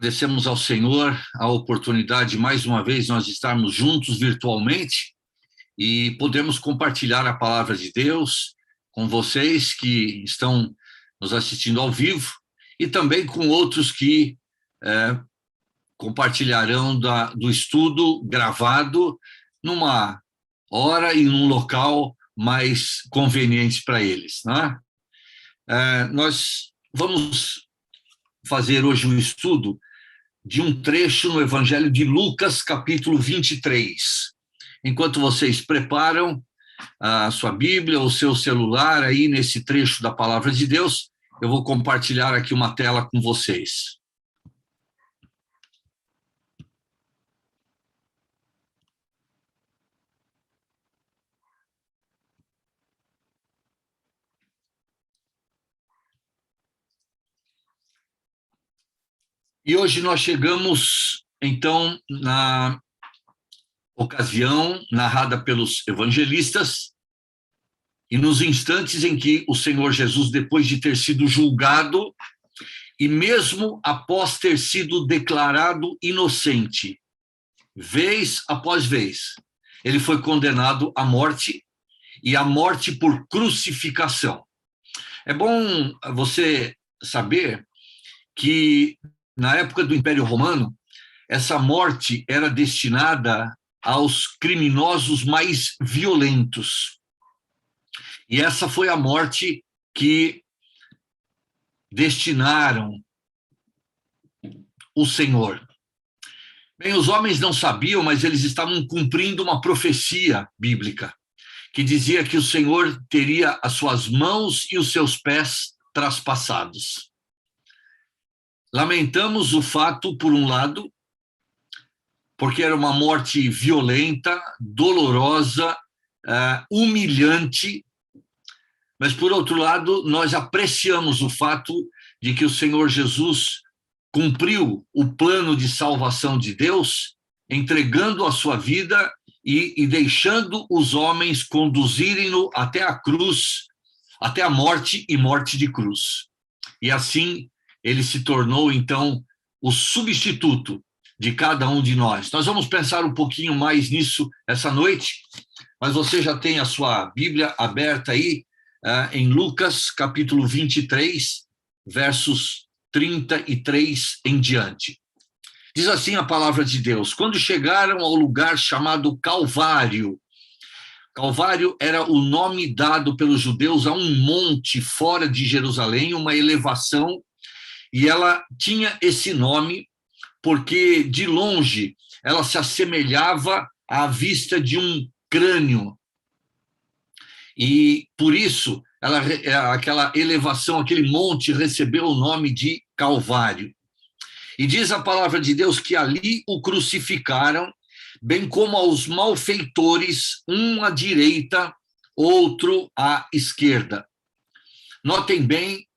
Agradecemos ao Senhor a oportunidade, mais uma vez, nós estarmos juntos virtualmente e podemos compartilhar a palavra de Deus com vocês que estão nos assistindo ao vivo e também com outros que compartilharão do estudo gravado numa hora e num local mais conveniente para eles, né? Nós vamos fazer hoje um estudo de um trecho no Evangelho de Lucas, capítulo 23. Enquanto vocês preparam a sua Bíblia, o seu celular aí nesse trecho da Palavra de Deus, eu vou compartilhar aqui uma tela com vocês. E hoje nós chegamos, então, na ocasião narrada pelos evangelistas e nos instantes em que o Senhor Jesus, depois de ter sido julgado e mesmo após ter sido declarado inocente, vez após vez, ele foi condenado à morte e à morte por crucificação. É bom você saber que na época do Império Romano, essa morte era destinada aos criminosos mais violentos. E essa foi a morte que destinaram o Senhor. Bem, os homens não sabiam, mas eles estavam cumprindo uma profecia bíblica, que dizia que o Senhor teria as suas mãos e os seus pés traspassados. Lamentamos o fato, por um lado, porque era uma morte violenta, dolorosa, humilhante, mas, por outro lado, nós apreciamos o fato de que o Senhor Jesus cumpriu o plano de salvação de Deus, entregando a sua vida e deixando os homens conduzirem-no até a cruz, até a morte e morte de cruz. E assim, ele se tornou, então, o substituto de cada um de nós. Nós vamos pensar um pouquinho mais nisso essa noite, mas você já tem a sua Bíblia aberta aí, em Lucas, capítulo 23, versos 33 em diante. Diz assim a palavra de Deus: quando chegaram ao lugar chamado Calvário, Calvário era o nome dado pelos judeus a um monte fora de Jerusalém, uma elevação, e ela tinha esse nome porque, de longe, ela se assemelhava à vista de um crânio. E, por isso, aquela elevação, aquele monte, recebeu o nome de Calvário. E diz a palavra de Deus que ali o crucificaram, bem como aos malfeitores, um à direita, outro à esquerda. Notem bem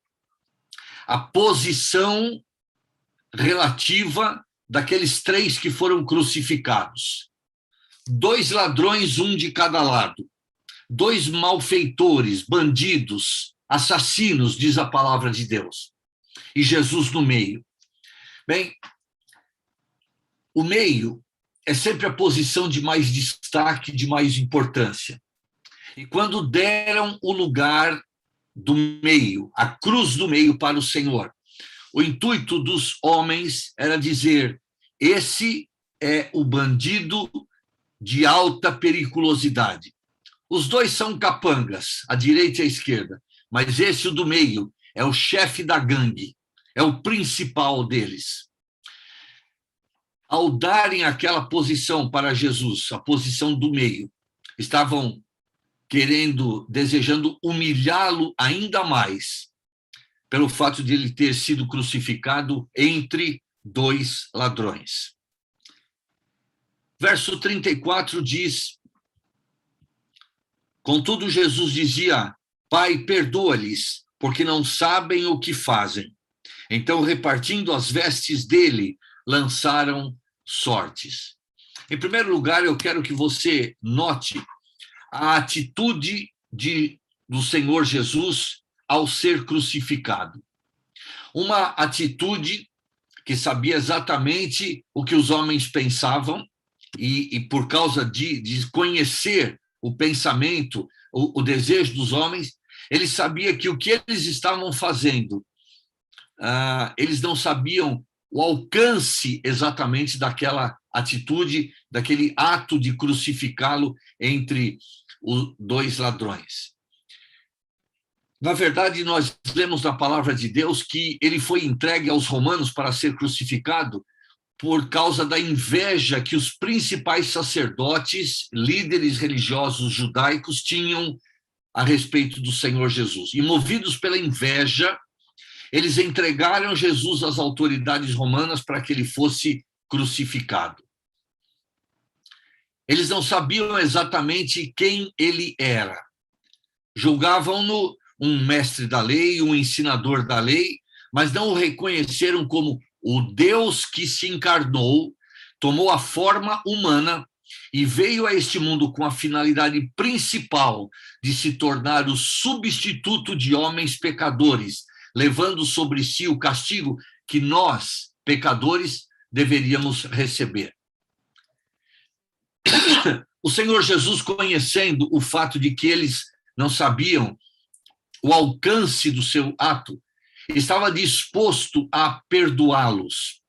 a posição relativa daqueles três que foram crucificados. 2 ladrões, um de cada lado. 2 malfeitores, bandidos, assassinos, diz a palavra de Deus. E Jesus no meio. Bem, o meio é sempre a posição de mais destaque, de mais importância. E quando deram o lugar do meio, a cruz do meio para o Senhor, o intuito dos homens era dizer: esse é o bandido de alta periculosidade. Os 2 são capangas, a direita e a esquerda, mas esse, o do meio, é o chefe da gangue, é o principal deles. Ao darem aquela posição para Jesus, a posição do meio, estavam desejando humilhá-lo ainda mais, pelo fato de ele ter sido crucificado entre 2 ladrões. Verso 34 diz: contudo, Jesus dizia: Pai, perdoa-lhes, porque não sabem o que fazem. Então, repartindo as vestes dele, lançaram sortes. Em primeiro lugar, eu quero que você note a atitude do Senhor Jesus ao ser crucificado. Uma atitude que sabia exatamente o que os homens pensavam, e por causa de conhecer o pensamento, o desejo dos homens, ele sabia que o que eles estavam fazendo, eles não sabiam o alcance exatamente daquela atitude, daquele ato de crucificá-lo entre os dois ladrões. Na verdade, nós lemos na palavra de Deus que ele foi entregue aos romanos para ser crucificado por causa da inveja que os principais sacerdotes, líderes religiosos judaicos tinham a respeito do Senhor Jesus. E movidos pela inveja, eles entregaram Jesus às autoridades romanas para que ele fosse crucificado. Eles não sabiam exatamente quem ele era. Julgavam-no um mestre da lei, um ensinador da lei, mas não o reconheceram como o Deus que se encarnou, tomou a forma humana e veio a este mundo com a finalidade principal de se tornar o substituto de homens pecadores, levando sobre si o castigo que nós, pecadores, deveríamos receber. O Senhor Jesus, conhecendo o fato de que eles não sabiam o alcance do seu ato, estava disposto a perdoá-los.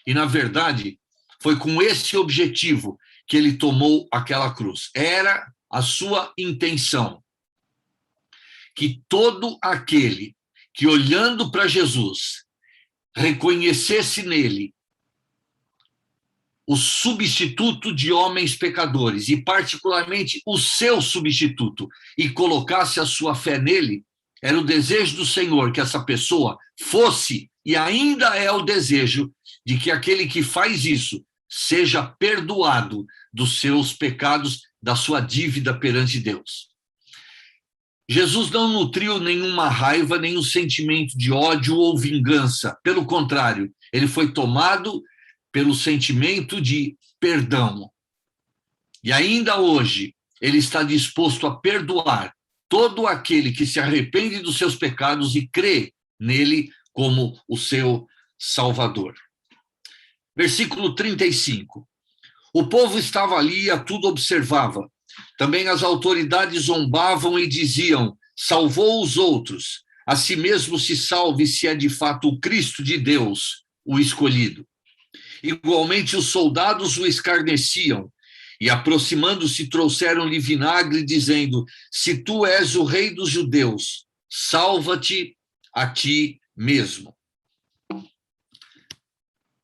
E, na verdade, foi com esse objetivo que ele tomou aquela cruz. Era a sua intenção que todo aquele que, olhando para Jesus, reconhecesse nele o substituto de homens pecadores, e particularmente o seu substituto, e colocasse a sua fé nele, era o desejo do Senhor que essa pessoa fosse, e ainda é o desejo, de que aquele que faz isso seja perdoado dos seus pecados, da sua dívida perante Deus. Jesus não nutriu nenhuma raiva, nenhum sentimento de ódio ou vingança. Pelo contrário, ele foi tomado pelo sentimento de perdão. E ainda hoje, ele está disposto a perdoar todo aquele que se arrepende dos seus pecados e crê nele como o seu Salvador. Versículo 35. O povo estava ali e a tudo observava. Também as autoridades zombavam e diziam: salvou os outros, a si mesmo se salve se é de fato o Cristo de Deus, o escolhido. Igualmente os soldados o escarneciam e, aproximando-se, trouxeram-lhe vinagre, dizendo: se tu és o rei dos judeus, salva-te a ti mesmo.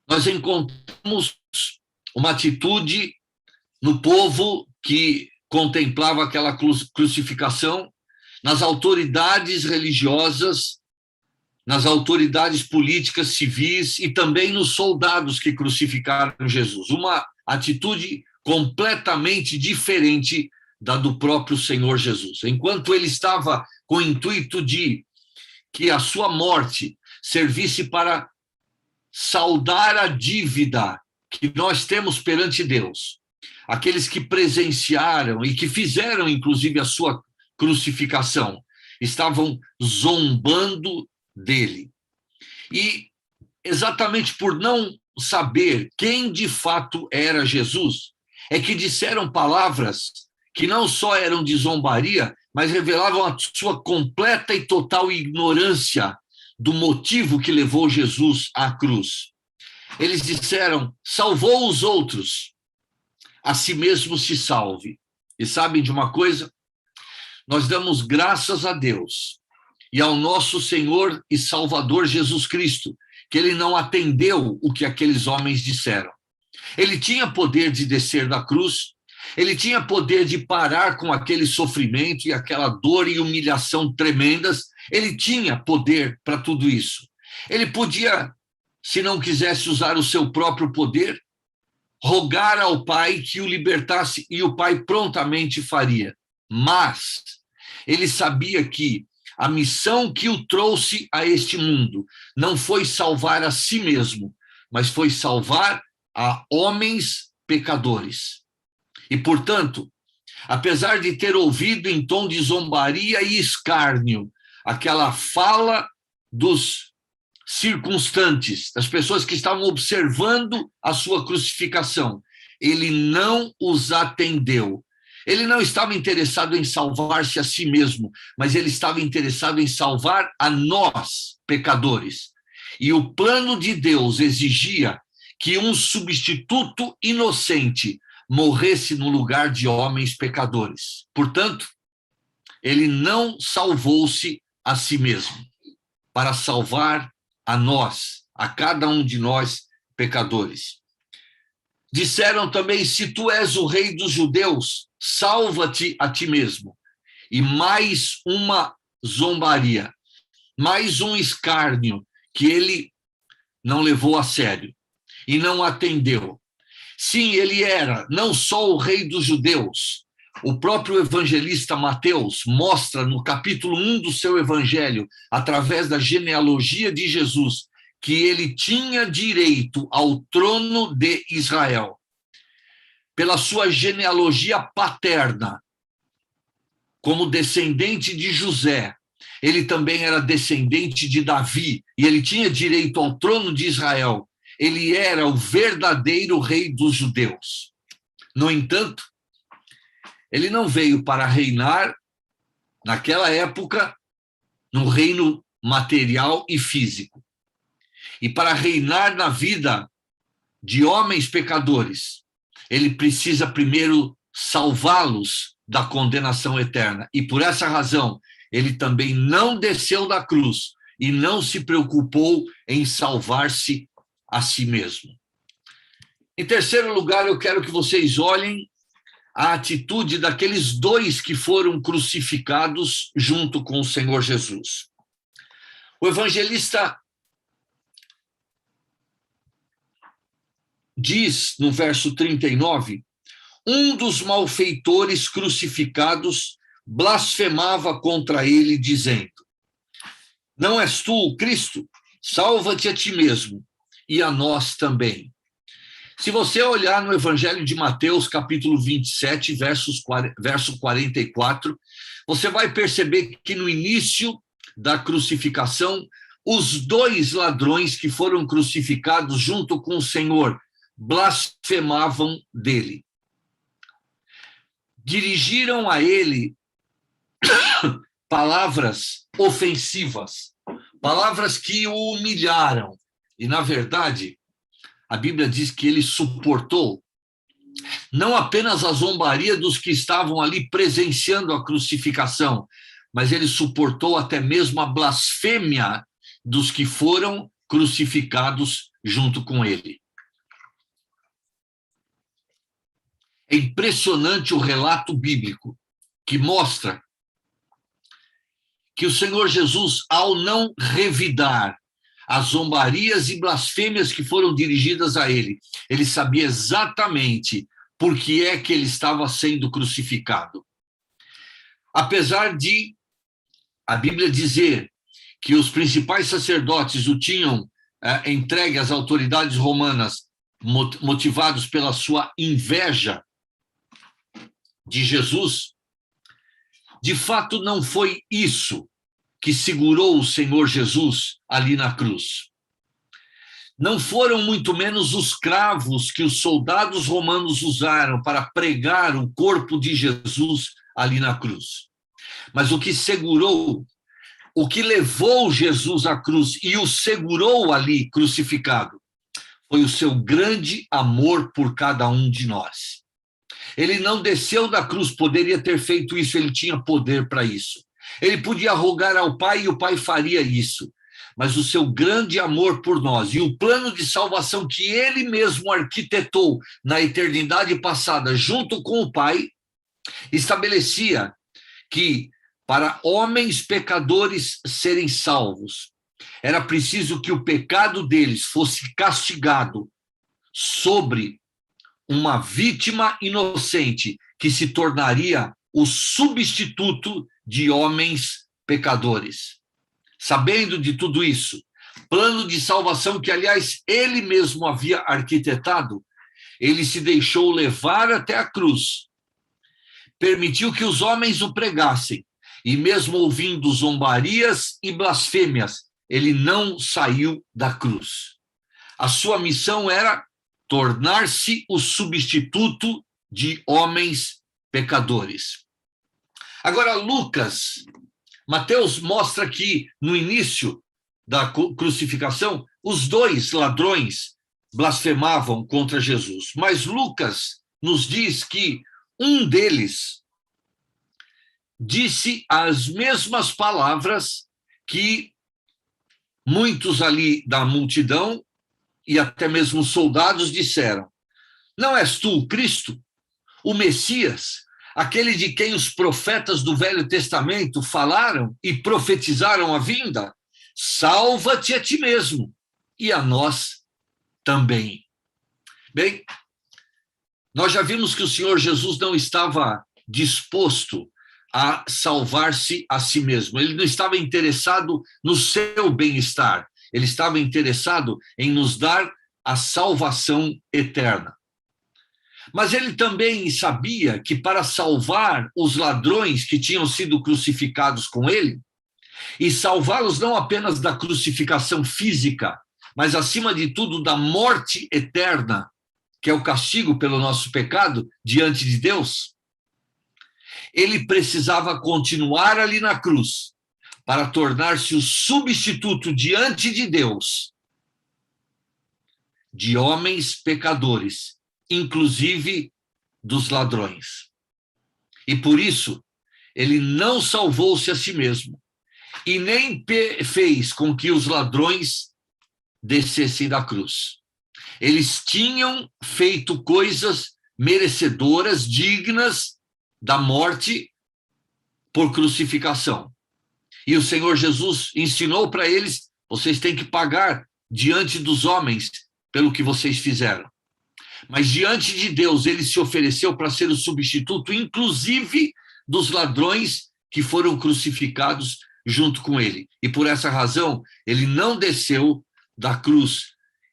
Nós encontramos uma atitude no povo que contemplava aquela crucificação, nas autoridades religiosas, nas autoridades políticas, civis e também nos soldados que crucificaram Jesus. Uma atitude completamente diferente da do próprio Senhor Jesus. Enquanto ele estava com o intuito de que a sua morte servisse para saldar a dívida que nós temos perante Deus, aqueles que presenciaram e que fizeram, inclusive, a sua crucificação, estavam zombando dele. E exatamente por não saber quem de fato era Jesus, é que disseram palavras que não só eram de zombaria, mas revelavam a sua completa e total ignorância do motivo que levou Jesus à cruz. Eles disseram: salvou os outros, a si mesmo se salve. E sabem de uma coisa? Nós damos graças a Deus e ao nosso Senhor e Salvador Jesus Cristo, que ele não atendeu o que aqueles homens disseram. Ele tinha poder de descer da cruz, ele tinha poder de parar com aquele sofrimento e aquela dor e humilhação tremendas, ele tinha poder para tudo isso. Ele podia, se não quisesse usar o seu próprio poder, rogar ao Pai que o libertasse, e o Pai prontamente faria. Mas ele sabia que a missão que o trouxe a este mundo não foi salvar a si mesmo, mas foi salvar a homens pecadores. E, portanto, apesar de ter ouvido em tom de zombaria e escárnio aquela fala dos circunstantes, das pessoas que estavam observando a sua crucificação. Ele não os atendeu. Ele não estava interessado em salvar-se a si mesmo, mas ele estava interessado em salvar a nós, pecadores. E o plano de Deus exigia que um substituto inocente morresse no lugar de homens pecadores. Portanto, ele não salvou-se a si mesmo, para salvar a nós, a cada um de nós, pecadores. Disseram também, se tu és o rei dos judeus, salva-te a ti mesmo. E mais uma zombaria, mais um escárnio que ele não levou a sério e não atendeu. Sim, ele era não só o rei dos judeus. O próprio evangelista Mateus mostra no capítulo 1 do seu evangelho, através da genealogia de Jesus, que ele tinha direito ao trono de Israel. Pela sua genealogia paterna, como descendente de José, ele também era descendente de Davi, e ele tinha direito ao trono de Israel. Ele era o verdadeiro rei dos judeus. No entanto, ele não veio para reinar, naquela época, no reino material e físico. E para reinar na vida de homens pecadores, ele precisa primeiro salvá-los da condenação eterna. E por essa razão, ele também não desceu da cruz e não se preocupou em salvar-se a si mesmo. Em terceiro lugar, eu quero que vocês olhem a atitude daqueles dois que foram crucificados junto com o Senhor Jesus. O evangelista diz, no verso 39, um dos malfeitores crucificados blasfemava contra ele, dizendo, não és tu o Cristo? Salva-te a ti mesmo e a nós também. Se você olhar no Evangelho de Mateus, capítulo 27, verso 44, você vai perceber que no início da crucificação, os dois ladrões que foram crucificados junto com o Senhor blasfemavam dele. Dirigiram a ele palavras ofensivas, palavras que o humilharam. E, na verdade, a Bíblia diz que ele suportou não apenas a zombaria dos que estavam ali presenciando a crucificação, mas ele suportou até mesmo a blasfêmia dos que foram crucificados junto com ele. É impressionante o relato bíblico que mostra que o Senhor Jesus, ao não revidar as zombarias e blasfêmias que foram dirigidas a ele, ele sabia exatamente por que é que ele estava sendo crucificado. Apesar de a Bíblia dizer que os principais sacerdotes o tinham entregue às autoridades romanas, motivados pela sua inveja de Jesus, de fato não foi isso que segurou o Senhor Jesus ali na cruz. Não foram muito menos os cravos que os soldados romanos usaram para pregar o corpo de Jesus ali na cruz. Mas o que segurou, o que levou Jesus à cruz e o segurou ali crucificado, foi o seu grande amor por cada um de nós. Ele não desceu da cruz, poderia ter feito isso, ele tinha poder para isso. Ele podia rogar ao Pai e o Pai faria isso. Mas o seu grande amor por nós e o plano de salvação que ele mesmo arquitetou na eternidade passada junto com o Pai, estabelecia que para homens pecadores serem salvos, era preciso que o pecado deles fosse castigado sobre uma vítima inocente que se tornaria o substituto de homens pecadores. Sabendo de tudo isso, plano de salvação que, aliás, ele mesmo havia arquitetado, ele se deixou levar até a cruz, permitiu que os homens o pregassem, e mesmo ouvindo zombarias e blasfêmias, ele não saiu da cruz. A sua missão era tornar-se o substituto de homens pecadores. Agora, Mateus mostra que no início da crucificação, os dois ladrões blasfemavam contra Jesus, mas Lucas nos diz que um deles disse as mesmas palavras que muitos ali da multidão e até mesmo soldados disseram: não és tu o Cristo, o Messias, aquele de quem os profetas do Velho Testamento falaram e profetizaram a vinda? Salva-te a ti mesmo e a nós também. Bem, nós já vimos que o Senhor Jesus não estava disposto a salvar-se a si mesmo. Ele não estava interessado no seu bem-estar. Ele estava interessado em nos dar a salvação eterna. Mas ele também sabia que para salvar os ladrões que tinham sido crucificados com ele, e salvá-los não apenas da crucificação física, mas acima de tudo da morte eterna, que é o castigo pelo nosso pecado diante de Deus, ele precisava continuar ali na cruz para tornar-se o substituto diante de Deus de homens pecadores, inclusive dos ladrões. E por isso, ele não salvou-se a si mesmo e nem fez com que os ladrões descessem da cruz. Eles tinham feito coisas merecedoras, dignas da morte por crucificação. E o Senhor Jesus ensinou para eles: vocês têm que pagar diante dos homens pelo que vocês fizeram. Mas diante de Deus, ele se ofereceu para ser o substituto, inclusive dos ladrões que foram crucificados junto com ele. E por essa razão, ele não desceu da cruz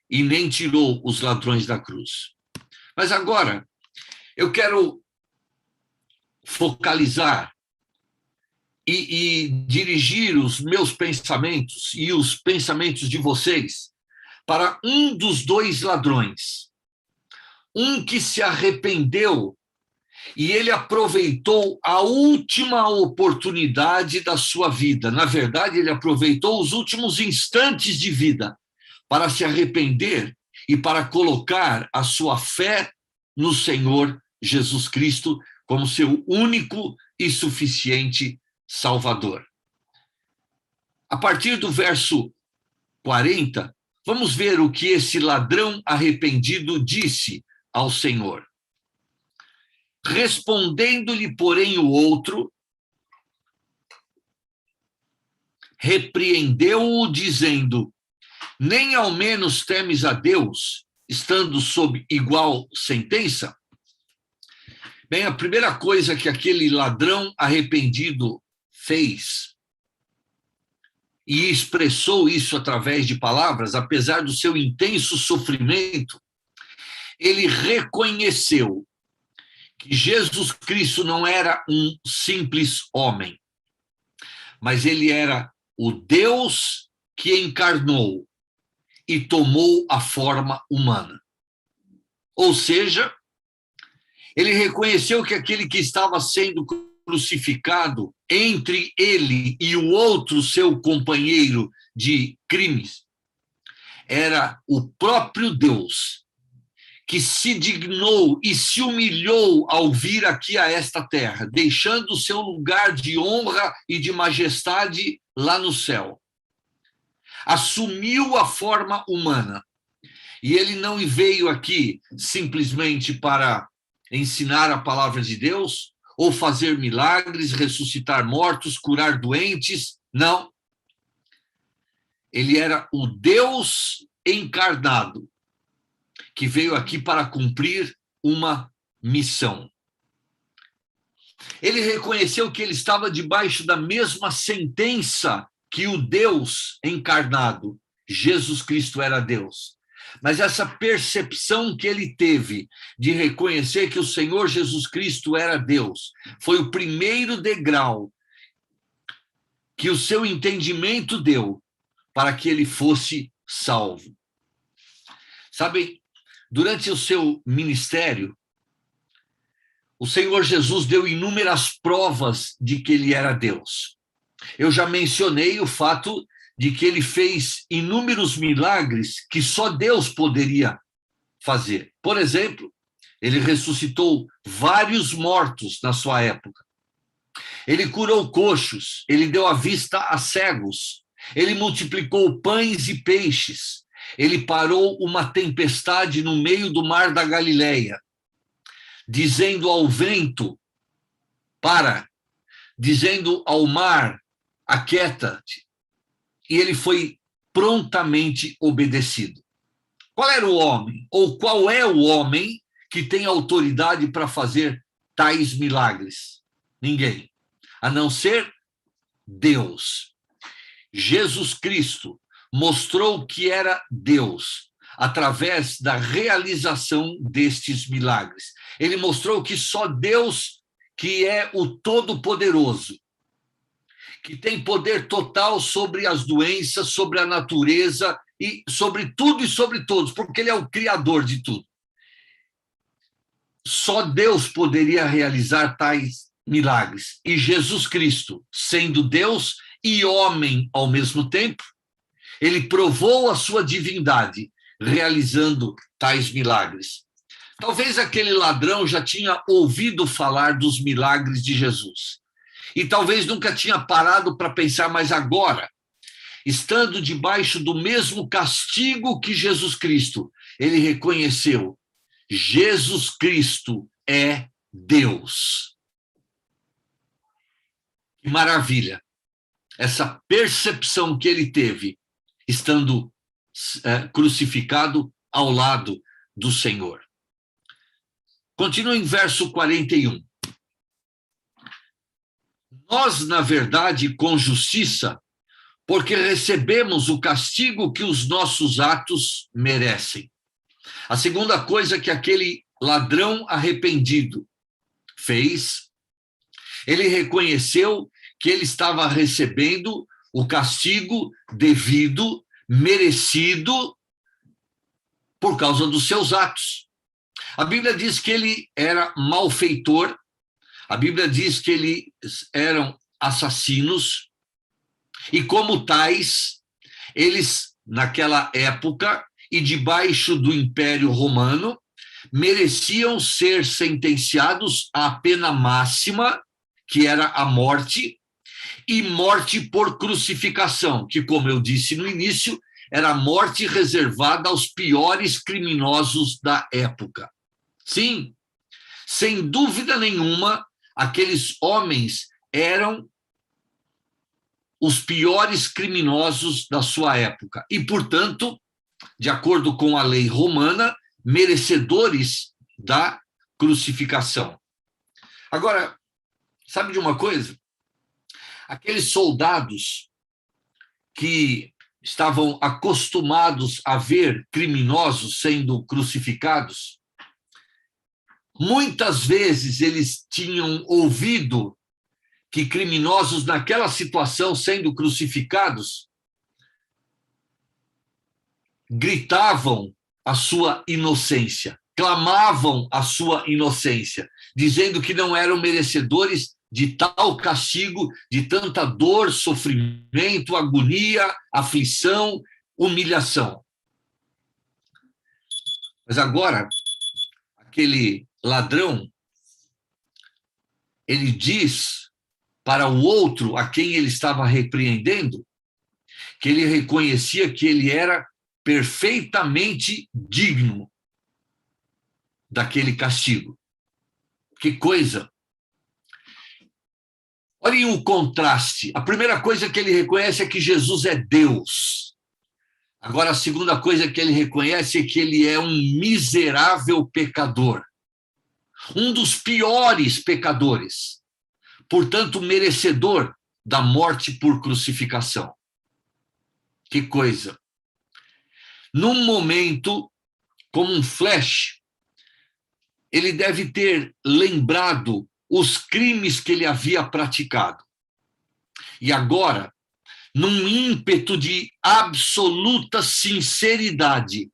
e nem tirou os ladrões da cruz. Mas agora, eu quero focalizar e dirigir os meus pensamentos e os pensamentos de vocês para um dos dois ladrões. Um que se arrependeu e ele aproveitou a última oportunidade da sua vida. Na verdade, ele aproveitou os últimos instantes de vida para se arrepender e para colocar a sua fé no Senhor Jesus Cristo como seu único e suficiente Salvador. A partir do verso 40, vamos ver o que esse ladrão arrependido disse ao Senhor. Respondendo-lhe, porém, o outro, repreendeu-o, dizendo: nem ao menos temes a Deus, estando sob igual sentença? Bem, a primeira coisa que aquele ladrão arrependido fez, e expressou isso através de palavras, apesar do seu intenso sofrimento, ele reconheceu que Jesus Cristo não era um simples homem, mas ele era o Deus que encarnou e tomou a forma humana. Ou seja, ele reconheceu que aquele que estava sendo crucificado entre ele e o outro seu companheiro de crimes era o próprio Deus, que se dignou e se humilhou ao vir aqui a esta terra, deixando o seu lugar de honra e de majestade lá no céu. Assumiu a forma humana. E ele não veio aqui simplesmente para ensinar a palavra de Deus, ou fazer milagres, ressuscitar mortos, curar doentes. Não. Ele era o Deus encarnado, que veio aqui para cumprir uma missão. Ele reconheceu que ele estava debaixo da mesma sentença que o Deus encarnado, Jesus Cristo, era Deus. Mas essa percepção que ele teve de reconhecer que o Senhor Jesus Cristo era Deus foi o primeiro degrau que o seu entendimento deu para que ele fosse salvo. Sabem, durante o seu ministério, o Senhor Jesus deu inúmeras provas de que ele era Deus. Eu já mencionei o fato de que ele fez inúmeros milagres que só Deus poderia fazer. Por exemplo, ele ressuscitou vários mortos na sua época. Ele curou coxos, ele deu a vista a cegos, ele multiplicou pães e peixes, ele parou uma tempestade no meio do mar da Galileia, dizendo ao vento, para, dizendo ao mar, aquieta-te, e ele foi prontamente obedecido. Qual era o homem, ou qual é o homem que tem autoridade para fazer tais milagres? Ninguém, a não ser Deus. Jesus Cristo mostrou que era Deus através da realização destes milagres. Ele mostrou que só Deus, que é o Todo-Poderoso, que tem poder total sobre as doenças, sobre a natureza e sobre tudo e sobre todos, porque ele é o criador de tudo. Só Deus poderia realizar tais milagres. E Jesus Cristo, sendo Deus e homem ao mesmo tempo, ele provou a sua divindade realizando tais milagres. Talvez aquele ladrão já tinha ouvido falar dos milagres de Jesus. E talvez nunca tinha parado para pensar, mas agora, estando debaixo do mesmo castigo que Jesus Cristo, ele reconheceu: Jesus Cristo é Deus. Que maravilha! Essa percepção que ele teve, estando crucificado ao lado do Senhor. Continua em verso 41. Nós, na verdade, com justiça, porque recebemos o castigo que os nossos atos merecem. A segunda coisa que aquele ladrão arrependido fez, ele reconheceu que ele estava recebendo o castigo devido, merecido, por causa dos seus atos. A Bíblia diz que ele era malfeitor, a Bíblia diz que eles eram assassinos, e como tais, eles, naquela época, e debaixo do Império Romano, mereciam ser sentenciados à pena máxima, que era a morte, e morte por crucificação, que, como eu disse no início, era a morte reservada aos piores criminosos da época. Sim, sem dúvida nenhuma, aqueles homens eram os piores criminosos da sua época e, portanto, de acordo com a lei romana, merecedores da crucificação. Agora, sabe de uma coisa? Aqueles soldados que estavam acostumados a ver criminosos sendo crucificados, muitas vezes eles tinham ouvido que criminosos naquela situação sendo crucificados gritavam a sua inocência, clamavam a sua inocência, dizendo que não eram merecedores de tal castigo, de tanta dor, sofrimento, agonia, aflição, humilhação. Mas agora, aquele ladrão, ele diz para o outro a quem ele estava repreendendo, que ele reconhecia que ele era perfeitamente digno daquele castigo. Que coisa! Olhem o contraste. A primeira coisa que ele reconhece é que Jesus é Deus. Agora, a segunda coisa que ele reconhece é que ele é um miserável pecador. Um dos piores pecadores. Portanto, merecedor da morte por crucificação. Que coisa! Num momento, como um flash, ele deve ter lembrado os crimes que ele havia praticado. E agora, num ímpeto de absoluta sinceridade,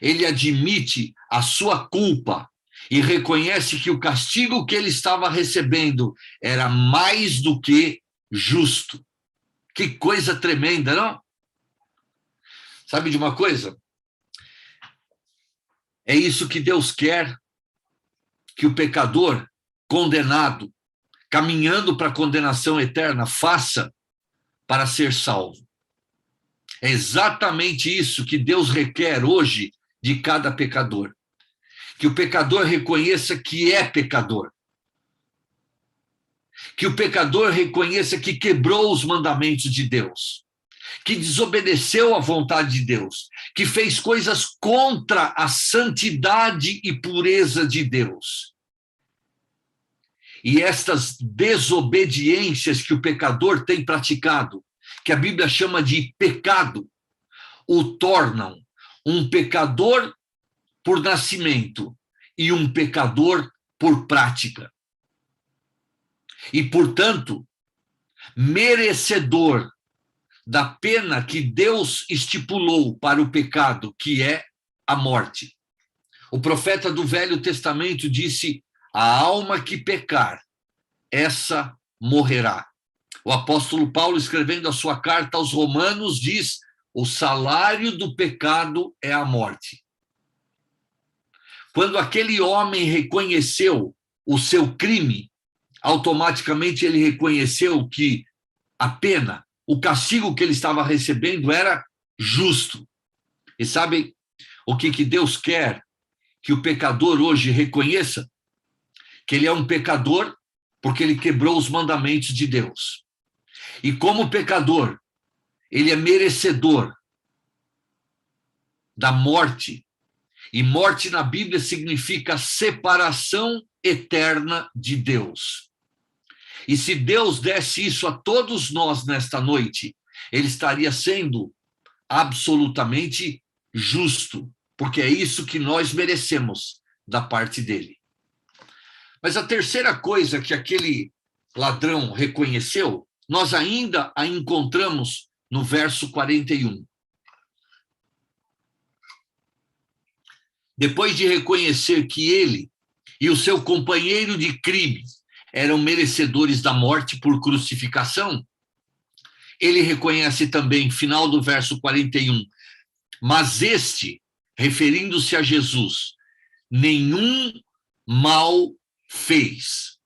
ele admite a sua culpa e reconhece que o castigo que ele estava recebendo era mais do que justo. Que coisa tremenda, não? Sabe de uma coisa? É isso que Deus quer que o pecador condenado, caminhando para a condenação eterna, faça para ser salvo. É exatamente isso que Deus requer hoje de cada pecador. Que o pecador reconheça que é pecador. Que o pecador reconheça que quebrou os mandamentos de Deus. Que desobedeceu à vontade de Deus. Que fez coisas contra a santidade e pureza de Deus. E estas desobediências que o pecador tem praticado, que a Bíblia chama de pecado, o tornam um pecador por nascimento e um pecador por prática. E, portanto, merecedor da pena que Deus estipulou para o pecado, que é a morte. O profeta do Velho Testamento disse: a alma que pecar, essa morrerá. O apóstolo Paulo, escrevendo a sua carta aos Romanos, diz: o salário do pecado é a morte. Quando aquele homem reconheceu o seu crime, automaticamente ele reconheceu que a pena, o castigo que ele estava recebendo era justo. E sabe o que Deus quer que o pecador hoje reconheça? Que ele é um pecador porque ele quebrou os mandamentos de Deus. E como pecador, ele é merecedor da morte. E morte na Bíblia significa separação eterna de Deus. E se Deus desse isso a todos nós nesta noite, ele estaria sendo absolutamente justo, porque é isso que nós merecemos da parte dele. Mas a terceira coisa que aquele ladrão reconheceu, nós ainda a encontramos no verso 41. Depois de reconhecer que ele e o seu companheiro de crime eram merecedores da morte por crucificação, ele reconhece também, final do verso 41, mas este, referindo-se a Jesus, nenhum mal fez.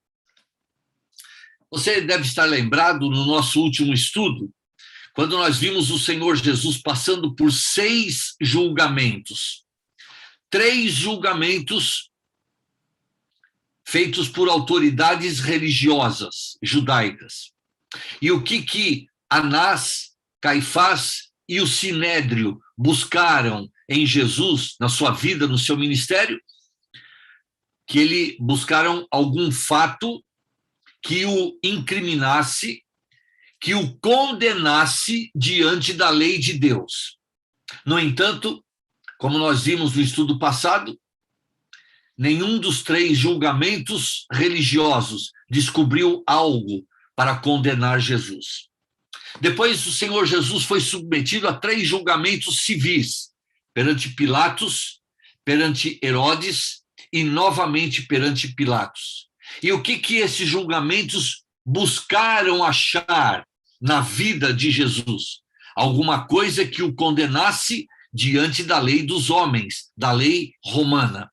Você deve estar lembrado no nosso último estudo, quando nós vimos o Senhor Jesus passando por 6 julgamentos. 3 julgamentos feitos por autoridades religiosas judaicas. E o que Anás, Caifás e o Sinédrio buscaram em Jesus, na sua vida, no seu ministério? Que ele buscaram algum fato que o incriminasse, que o condenasse diante da lei de Deus. No entanto, como nós vimos no estudo passado, nenhum dos 3 julgamentos religiosos descobriu algo para condenar Jesus. Depois, o Senhor Jesus foi submetido a 3 julgamentos civis, perante Pilatos, perante Herodes e novamente perante Pilatos. E o que esses julgamentos buscaram achar na vida de Jesus? Alguma coisa que o condenasse diante da lei dos homens, da lei romana.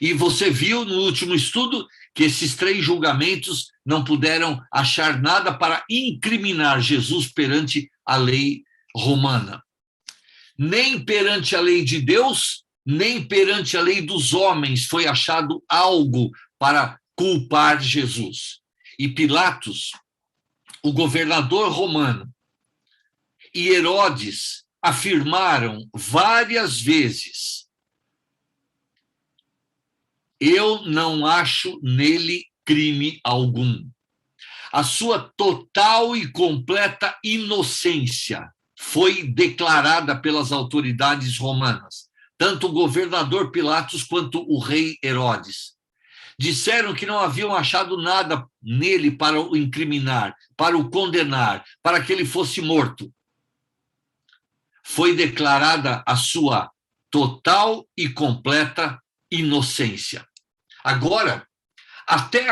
E você viu no último estudo que esses 3 julgamentos não puderam achar nada para incriminar Jesus perante a lei romana. Nem perante a lei de Deus, nem perante a lei dos homens foi achado algo para culpar Jesus. E Pilatos, o governador romano, e Herodes afirmaram várias vezes: eu não acho nele crime algum. A sua total e completa inocência foi declarada pelas autoridades romanas, tanto o governador Pilatos quanto o rei Herodes. Disseram que não haviam achado nada nele para o incriminar, para o condenar, para que ele fosse morto. Foi declarada a sua total e completa inocência. Agora, até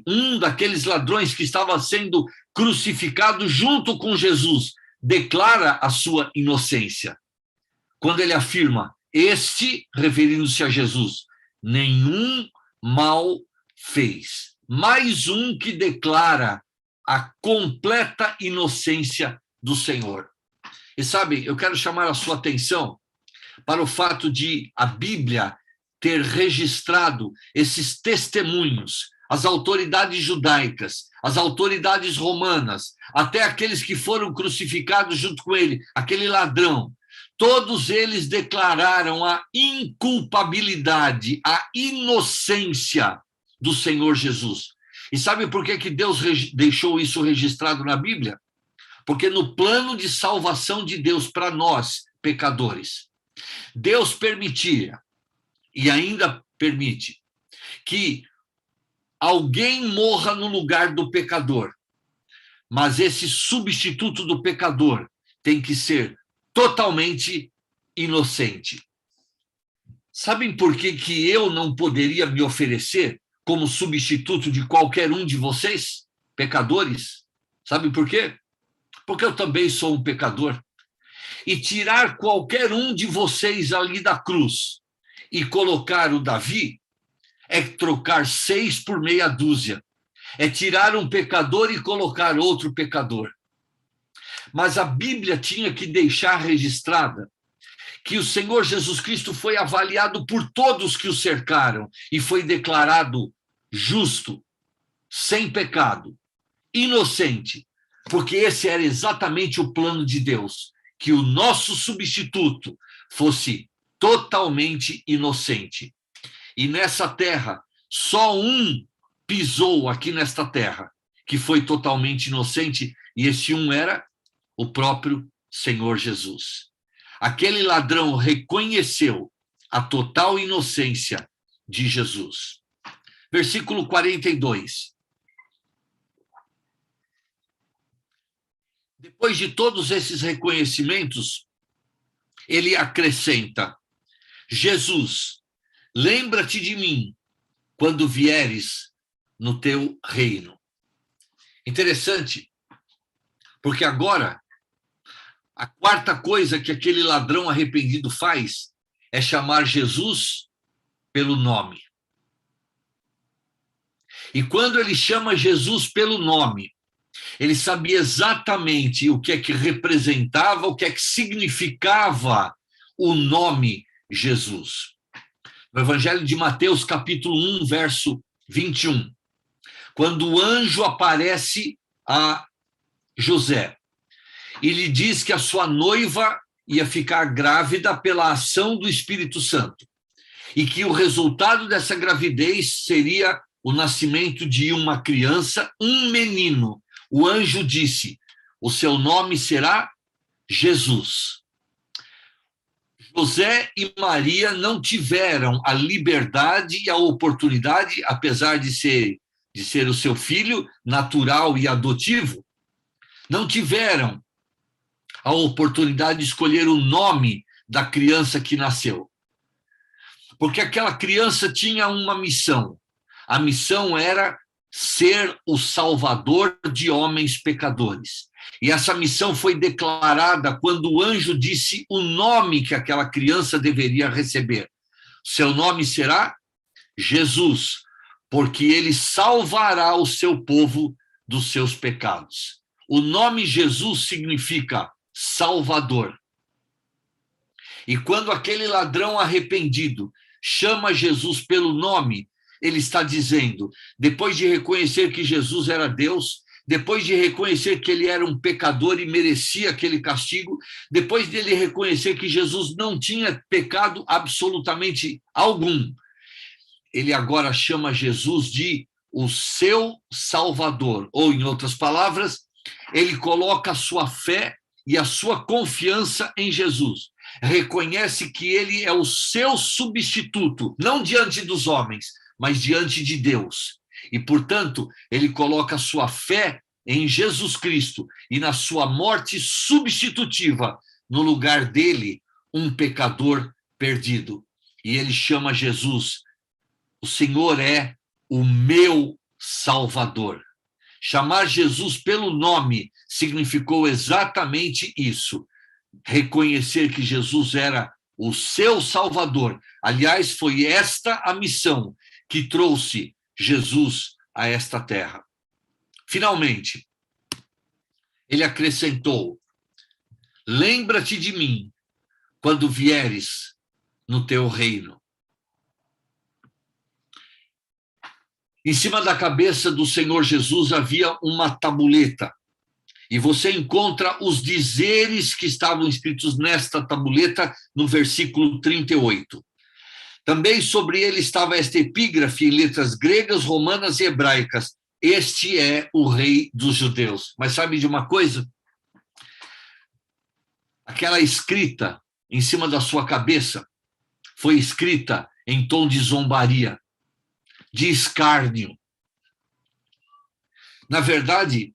um daqueles ladrões que estava sendo crucificado junto com Jesus, declara a sua inocência. Quando ele afirma, este, referindo-se a Jesus, nenhum mal fez. Mais um que declara a completa inocência do Senhor. E sabe, eu quero chamar a sua atenção para o fato de a Bíblia ter registrado esses testemunhos, as autoridades judaicas, as autoridades romanas, até aqueles que foram crucificados junto com ele, aquele ladrão, todos eles declararam a inculpabilidade, a inocência do Senhor Jesus. E sabe por que Deus deixou isso registrado na Bíblia? Porque no plano de salvação de Deus para nós, pecadores, Deus permitia, e ainda permite, que alguém morra no lugar do pecador, mas esse substituto do pecador tem que ser totalmente inocente. Sabem por que eu não poderia me oferecer como substituto de qualquer um de vocês, pecadores? Sabe por quê? Porque eu também sou um pecador. E tirar qualquer um de vocês ali da cruz e colocar o Davi é trocar 6 por meia dúzia. É tirar um pecador e colocar outro pecador. Mas a Bíblia tinha que deixar registrada que o Senhor Jesus Cristo foi avaliado por todos que o cercaram e foi declarado justo, sem pecado, inocente, porque esse era exatamente o plano de Deus, que o nosso substituto fosse totalmente inocente. E nessa terra, só um pisou aqui nesta terra, que foi totalmente inocente, e esse um era o próprio Senhor Jesus. Aquele ladrão reconheceu a total inocência de Jesus. Versículo 42. Depois de todos esses reconhecimentos, ele acrescenta: Jesus, lembra-te de mim quando vieres no teu reino. Interessante, porque agora a quarta coisa que aquele ladrão arrependido faz é chamar Jesus pelo nome. E quando ele chama Jesus pelo nome, ele sabia exatamente o que é que representava, o que é que significava o nome Jesus. No Evangelho de Mateus, capítulo 1, verso 21, quando o anjo aparece a José e lhe diz que a sua noiva ia ficar grávida pela ação do Espírito Santo e que o resultado dessa gravidez seria o nascimento de uma criança, um menino. O anjo disse: o seu nome será Jesus. José e Maria não tiveram a liberdade e a oportunidade, apesar de ser o seu filho natural e adotivo, não tiveram a oportunidade de escolher o nome da criança que nasceu. Porque aquela criança tinha uma missão. A missão era ser o salvador de homens pecadores. E essa missão foi declarada quando o anjo disse o nome que aquela criança deveria receber. Seu nome será Jesus, porque ele salvará o seu povo dos seus pecados. O nome Jesus significa Salvador. E quando aquele ladrão arrependido chama Jesus pelo nome, ele está dizendo, depois de reconhecer que Jesus era Deus, depois de reconhecer que ele era um pecador e merecia aquele castigo, depois dele reconhecer que Jesus não tinha pecado absolutamente algum, ele agora chama Jesus de o seu Salvador, ou em outras palavras, ele coloca a sua fé e a sua confiança em Jesus. Reconhece que ele é o seu substituto, não diante dos homens, mas diante de Deus. E, portanto, ele coloca sua fé em Jesus Cristo e na sua morte substitutiva, no lugar dele, um pecador perdido. E ele chama Jesus, o Senhor é o meu Salvador. Chamar Jesus pelo nome significou exatamente isso, reconhecer que Jesus era o seu Salvador. Aliás, foi esta a missão que trouxe Jesus a esta terra. Finalmente, ele acrescentou: lembra-te de mim quando vieres no teu reino. Em cima da cabeça do Senhor Jesus havia uma tabuleta, e você encontra os dizeres que estavam escritos nesta tabuleta no versículo 38. Também sobre ele estava esta epígrafe em letras gregas, romanas e hebraicas: este é o rei dos judeus. Mas sabe de uma coisa? Aquela escrita em cima da sua cabeça foi escrita em tom de zombaria, de escárnio. Na verdade,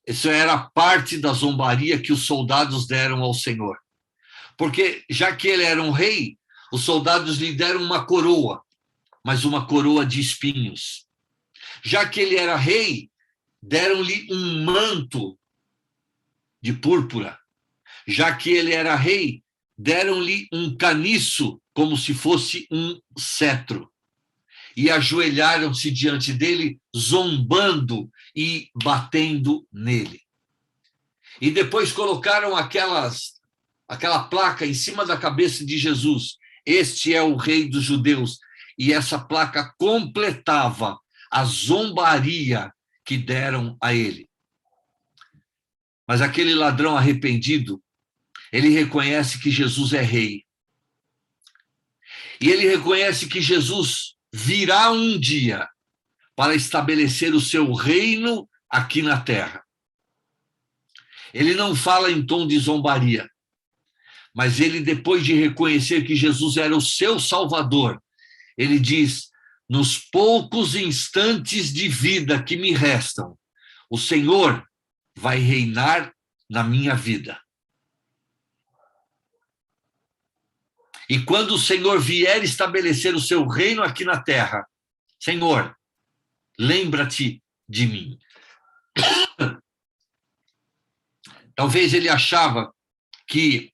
isso era parte da zombaria que os soldados deram ao Senhor. Porque, já que ele era um rei, os soldados lhe deram uma coroa, mas uma coroa de espinhos. Já que ele era rei, deram-lhe um manto de púrpura. Já que ele era rei, deram-lhe um caniço, como se fosse um cetro. E ajoelharam-se diante dele, zombando e batendo nele. E depois colocaram aquela placa em cima da cabeça de Jesus: este é o rei dos judeus. E essa placa completava a zombaria que deram a ele. Mas aquele ladrão arrependido, ele reconhece que Jesus é rei. E ele reconhece que Jesus virá um dia para estabelecer o seu reino aqui na terra. Ele não fala em tom de zombaria, mas ele, depois de reconhecer que Jesus era o seu Salvador, ele diz: nos poucos instantes de vida que me restam, o Senhor vai reinar na minha vida. E quando o Senhor vier estabelecer o seu reino aqui na terra, Senhor, lembra-te de mim. Talvez ele achava que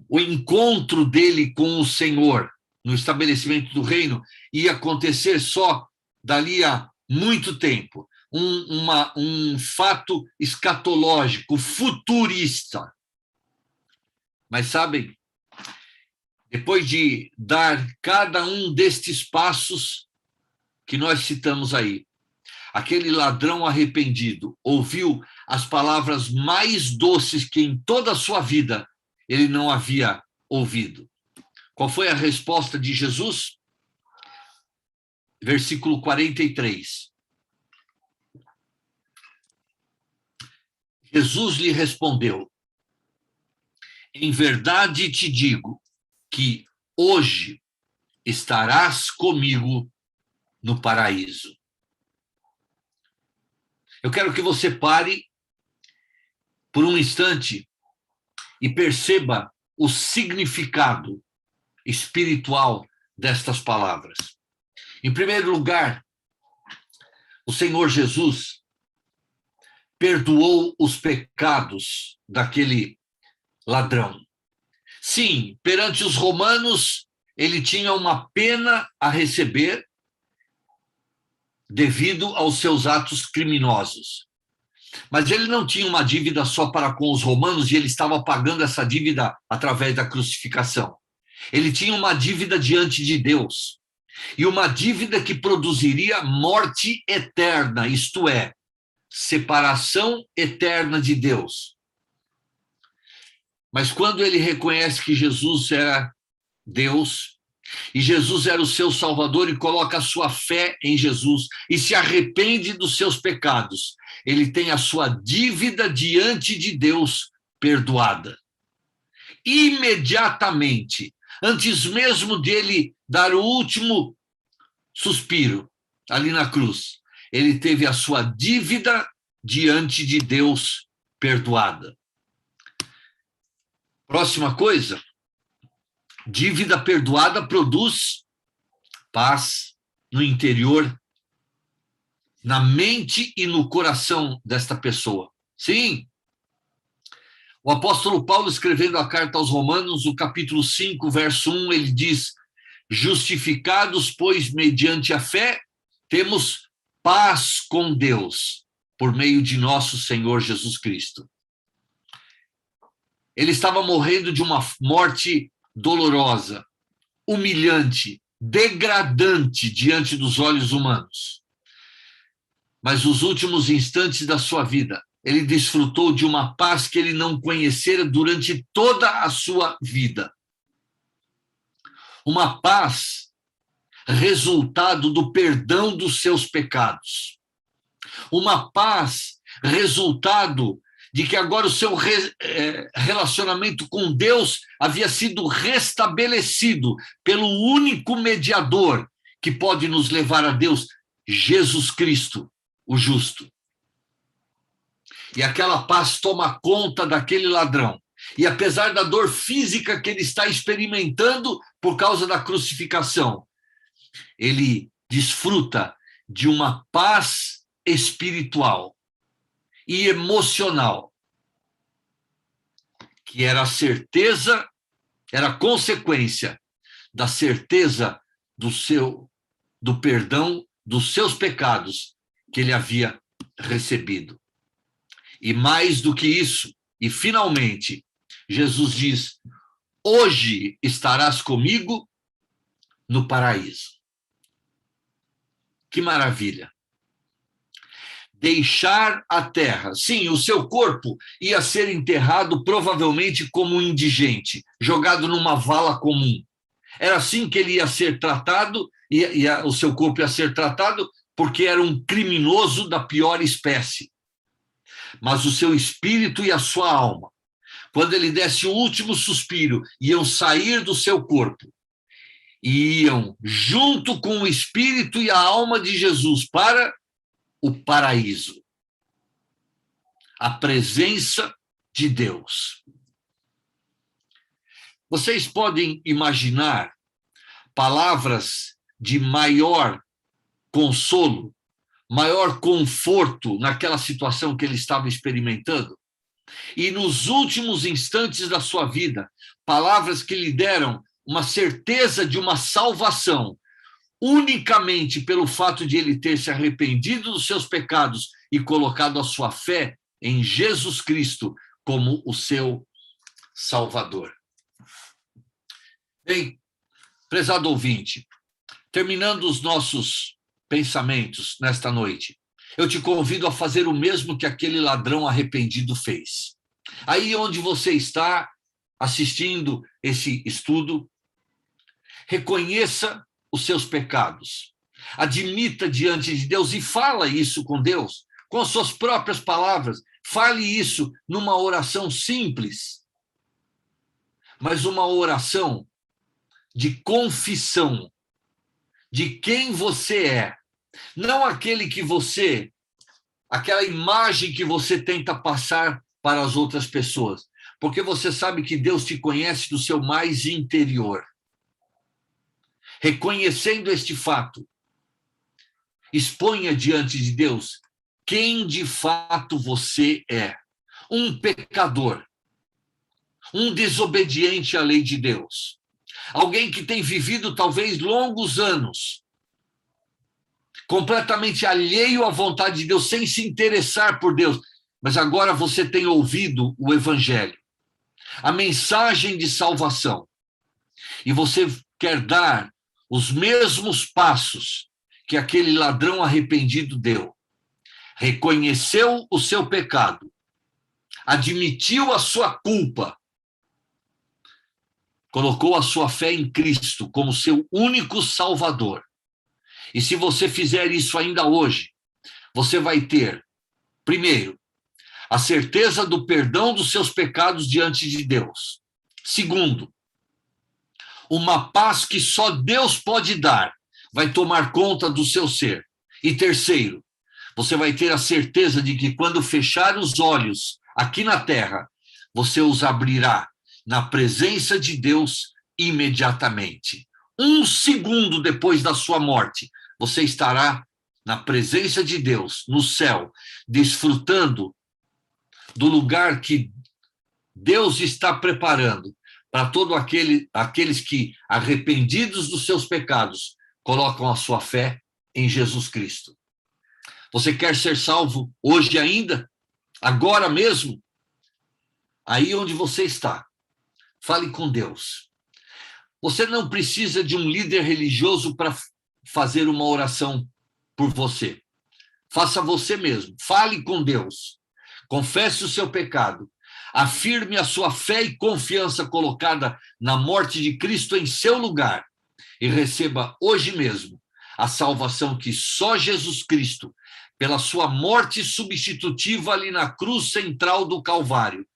o encontro dele com o Senhor no estabelecimento do reino ia acontecer só dali a muito tempo. Um fato escatológico, futurista. Mas sabem, depois de dar cada um destes passos que nós citamos aí, aquele ladrão arrependido ouviu as palavras mais doces que em toda a sua vida ele não havia ouvido. Qual foi a resposta de Jesus? Versículo 43. Jesus lhe respondeu: em verdade te digo que hoje estarás comigo no paraíso. Eu quero que você pare por um instante e perceba o significado espiritual destas palavras. Em primeiro lugar, o Senhor Jesus perdoou os pecados daquele ladrão. Sim, perante os romanos, ele tinha uma pena a receber devido aos seus atos criminosos. Mas ele não tinha uma dívida só para com os romanos e ele estava pagando essa dívida através da crucificação. Ele tinha uma dívida diante de Deus, e uma dívida que produziria morte eterna, isto é, separação eterna de Deus. Mas quando ele reconhece que Jesus era Deus, e Jesus era o seu Salvador, e coloca a sua fé em Jesus, e se arrepende dos seus pecados, ele tem a sua dívida diante de Deus perdoada. Imediatamente, antes mesmo dele dar o último suspiro, ali na cruz, ele teve a sua dívida diante de Deus perdoada. Próxima coisa, dívida perdoada produz paz no interior, na mente e no coração desta pessoa. Sim, o apóstolo Paulo, escrevendo a carta aos Romanos, no capítulo 5, verso 1, ele diz: justificados, pois, mediante a fé, temos paz com Deus, por meio de nosso Senhor Jesus Cristo. Ele estava morrendo de uma morte dolorosa, humilhante, degradante diante dos olhos humanos. Mas nos últimos instantes da sua vida, ele desfrutou de uma paz que ele não conhecera durante toda a sua vida. Uma paz resultado do perdão dos seus pecados. Uma paz resultado de que agora o seu relacionamento com Deus havia sido restabelecido pelo único mediador que pode nos levar a Deus, Jesus Cristo, o justo. E aquela paz toma conta daquele ladrão. E apesar da dor física que ele está experimentando por causa da crucificação, ele desfruta de uma paz espiritual e emocional, que era a certeza, era a consequência da certeza do perdão dos seus pecados que ele havia recebido. E mais do que isso, e finalmente, Jesus diz: hoje estarás comigo no paraíso. Que maravilha! Deixar a terra. Sim, o seu corpo ia ser enterrado provavelmente como um indigente, jogado numa vala comum. Era assim que ele ia ser tratado, o seu corpo ia ser tratado, porque era um criminoso da pior espécie. Mas o seu espírito e a sua alma, quando ele desse o último suspiro, iam sair do seu corpo e iam, junto com o espírito e a alma de Jesus, para o paraíso, a presença de Deus. Vocês podem imaginar palavras de maior consolo, maior conforto naquela situação que ele estava experimentando? E nos últimos instantes da sua vida, palavras que lhe deram uma certeza de uma salvação, unicamente pelo fato de ele ter se arrependido dos seus pecados e colocado a sua fé em Jesus Cristo como o seu Salvador. Bem, prezado ouvinte, terminando os nossos pensamentos nesta noite, eu te convido a fazer o mesmo que aquele ladrão arrependido fez. Aí onde você está assistindo esse estudo, reconheça os seus pecados, admita diante de Deus e fala isso com Deus, com as suas próprias palavras. Fale isso numa oração simples, mas uma oração de confissão de quem você é, não aquela imagem que você tenta passar para as outras pessoas, porque você sabe que Deus te conhece do seu mais interior. Reconhecendo este fato, exponha diante de Deus quem de fato você é. Um pecador, um desobediente à lei de Deus, alguém que tem vivido talvez longos anos, completamente alheio à vontade de Deus, sem se interessar por Deus, mas agora você tem ouvido o Evangelho, a mensagem de salvação, e você quer dar os mesmos passos que aquele ladrão arrependido deu. Reconheceu o seu pecado, admitiu a sua culpa, colocou a sua fé em Cristo como seu único Salvador. E se você fizer isso ainda hoje, você vai ter, primeiro, a certeza do perdão dos seus pecados diante de Deus. Segundo, uma paz que só Deus pode dar, vai tomar conta do seu ser. E terceiro, você vai ter a certeza de que quando fechar os olhos aqui na terra, você os abrirá na presença de Deus imediatamente. 1 segundo depois da sua morte, você estará na presença de Deus, no céu, desfrutando do lugar que Deus está preparando para todos aqueles que, arrependidos dos seus pecados, colocam a sua fé em Jesus Cristo. Você quer ser salvo hoje ainda? Agora mesmo? Aí onde você está, fale com Deus. Você não precisa de um líder religioso para fazer uma oração por você. Faça você mesmo. Fale com Deus. Confesse o seu pecado. Afirme a sua fé e confiança colocada na morte de Cristo em seu lugar e receba hoje mesmo a salvação que só Jesus Cristo, pela sua morte substitutiva ali na cruz central do Calvário,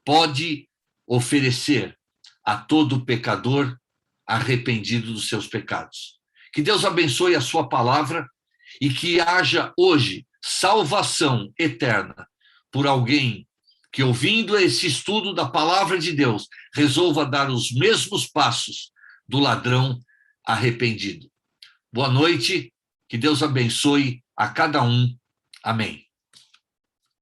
pode oferecer a todo pecador arrependido dos seus pecados. Que Deus abençoe a sua palavra e que haja hoje salvação eterna por alguém que, ouvindo esse estudo da palavra de Deus, resolva dar os mesmos passos do ladrão arrependido. Boa noite, que Deus abençoe a cada um. Amém.